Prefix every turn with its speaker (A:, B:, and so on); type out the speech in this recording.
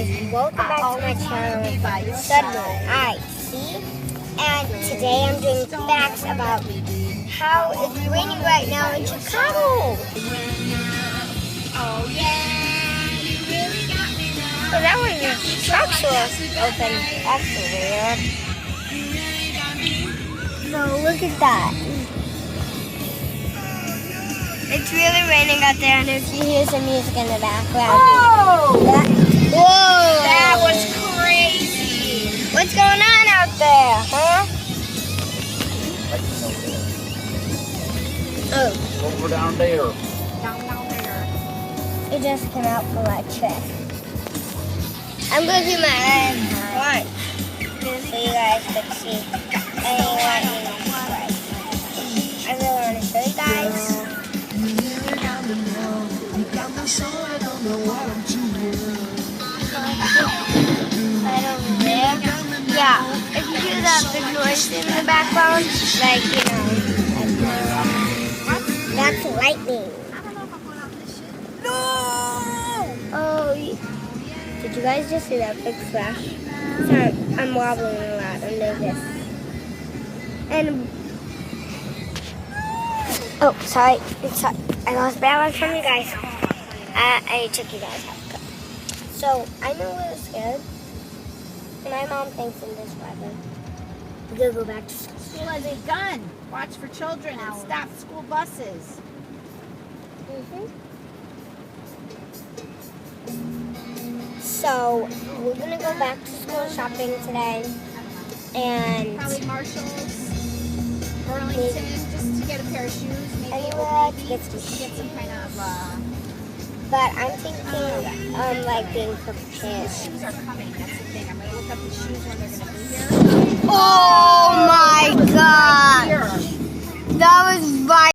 A: guys, welcome back to my channel, Suddenly I See, and today I'm doing facts about how it's raining right now in Chicago. Oh yeah, you really got me now. So that was your trucks were open. That's weird. So look at that. It's really raining out there, and if you hear some music in the background.
B: Oh!
A: Whoa!
B: That was crazy!
A: What's going on out there, huh? Oh.
C: Over down there.
B: Down there.
A: It just came out for my check. I'm going to do my eyes once so you guys can see. And you want me to try. I really want to show you guys. Right over there. Yeah, if you hear that big noise in the background, like, you know, that's lightning.
B: No!
A: Oh, did you guys just see that big flash? Sorry, I'm wobbling a lot under this. And, oh, sorry. I lost balance from you guys. I took you guys out. So, I know we're scared. My mom thinks in this weather, we're going to go back to school.
B: School has a gun. Watch for children and stop school buses.
A: So, we're going to go back to school shopping today. And
B: Probably Marshalls, Burlington, just to get a pair of shoes. Maybe
A: anywhere
B: Old
A: to
B: Navy,
A: get
B: just to get some kind of...
A: but I'm thinking, like being prepared.
B: shoes are coming. That's the thing. I'm going to look up the shoes when they're going to be here.